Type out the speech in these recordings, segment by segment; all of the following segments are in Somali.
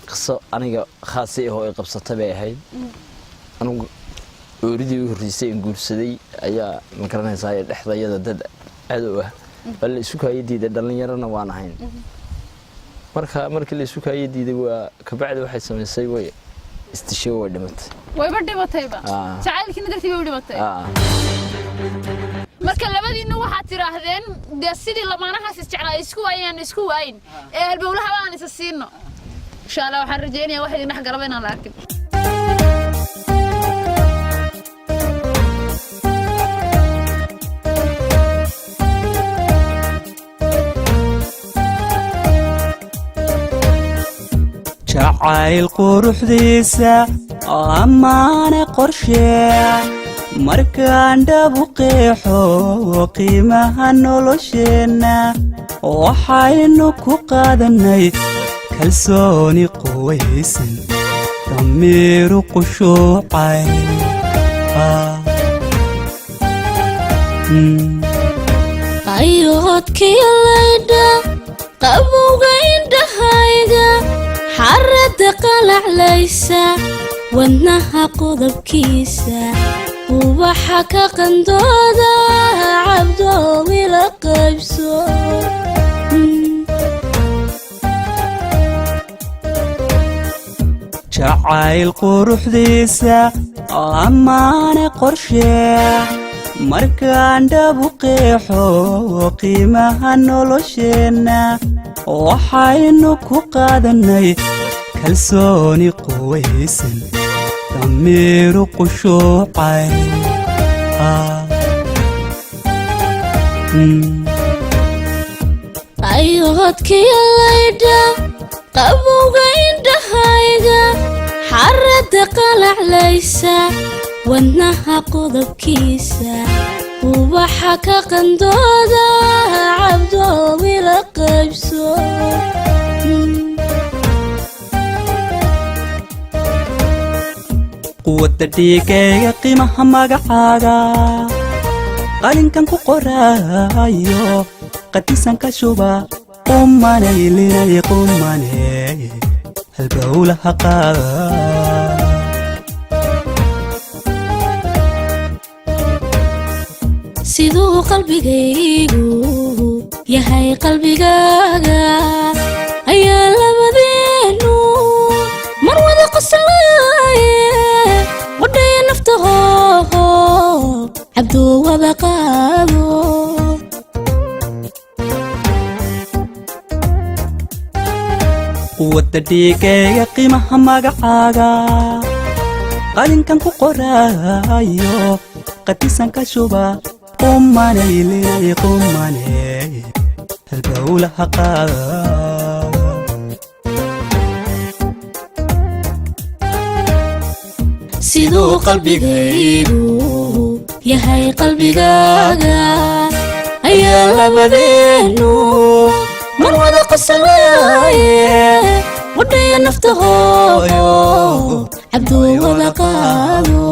قصة أنا خاصة هو قبصة تبعي أنا أريد الرئيسي نقول سدي أيا مكرنا زايد إحدى ضد عدوه بل سوكا يدي دلني يرانا وانا هين مرك اللي سوكا يدي دوا كبعد واحد سمي وي استشوا ودمت ويبدي بطيبة تعال كنا درتي بيبدي بطيبة marka labadiina waxa tiraahdeen sidii lamaanahaas isjeclaa isku waayeen albawlaha aan isa siino insha Allah waxaan rajaynayaa wax idin xaqalaba inaan la arkin jacayl quruxdiisa amaana qorsheeya markaan dhabu qeexo qiimaha nolosheena waxaynu ku qaadanay kalsooni quwaysan damiiru qushuucay ayoodkii laydha qabowga indhahayga xarada qalaclaysa wadnaha qodobkiisa ubaxa ka qandooda cabdoowi la qaybso jacayl quruxdiisa amaana qorsheeya markaan dhabu qeexo qiimaha nolosheena waxaynu ku qaadanay kalsooni quwaysan damiiru qushuucay ayoodkii laydha qabowga indhahayga xarada qalaclaysa wadnaha qodobkiisa ubaxa ka qandooda cabdoowi la qaybso quwadda dhiigayga qiimaha magacaaga qalinkan ku qoraayo qadisan ka shuba qumanaylinay qumaney halbowlaha qaada siduu qalbigaygu yahay qalbigaaga ayaa labadeenu mar wada qoslaaye wadhaya naftaho cabduu wada qaado quwadda dhiigayga qiimaha magacaaga qalinkan ku qoraayo qadisan ka shuba qumanaylinay qumaney halbowlaha qaada siduu qalbigaygu yahay qalbigaaga ayaa labadeenu mar wada qoslaaye wadhaya naftaho cabduu wada qaado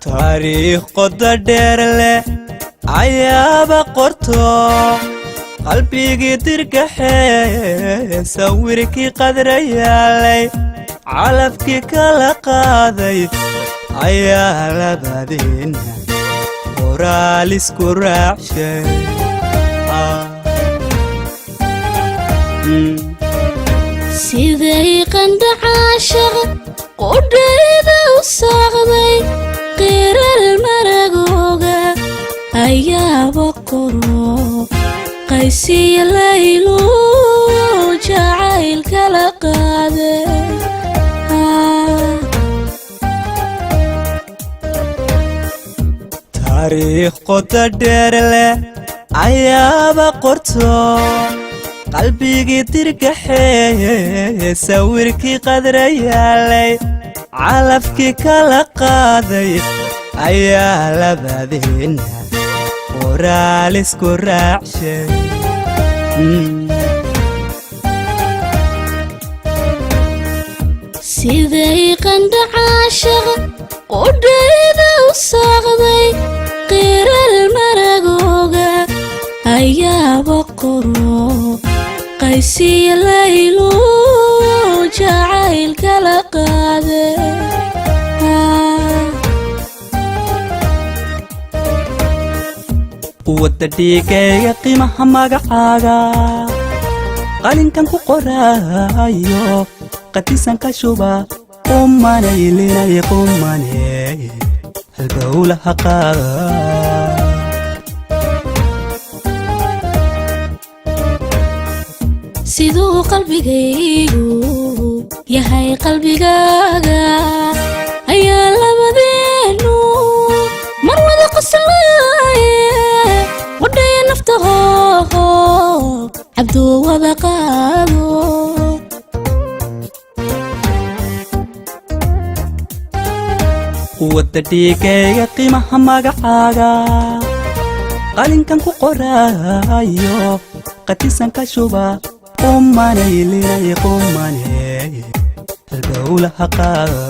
taariikh qoda dheer leh ayaaba qorto qalbigii dirgaxee sawirkii qadrayaalay calafkii kala qaaday ayaa labadeena qoraal isku raacshay siday qandha caashaqa qudhayda u saaqday qiral maragooga ayaaba qoro qaysiya laylu jacayl kala qaade taariikh qoda dheer leh ayaaba qorto qalbigii dirgaxee sawirkii qadrayaalay calafkii kala qaaday ayaa labadeena qoraal isku raacshay siday qandha caashaqa qudhayda u saaqday qiral maragooga ayaaba qoro qaysiya laylo jacaylka la qaade wadda dhiigayga qiimaha magacaaga qalinkan ku qoraayo qadisan ka shuba qumanay linay qumanay halbowlaha qaada siduu qalbigaygu yahay qalbigaaga ayaa labadeenu mar wada qoslaaye wadhaya naftaho cabduu wada qaado wadda dhiigayga qiimaha magacaaga qalinkan ku qoraayo qadisan ka shuba qumanay linay qumanay halbowlaha qaada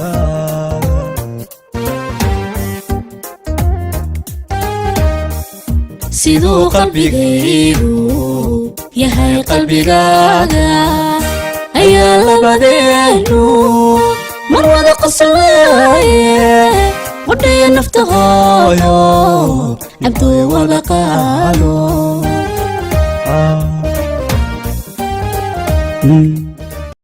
siduu qalbigaygu yahay qalbigaaga ayaa labadeenu mar wada qoslaaye wadhaya naftaho cabduu wada qaado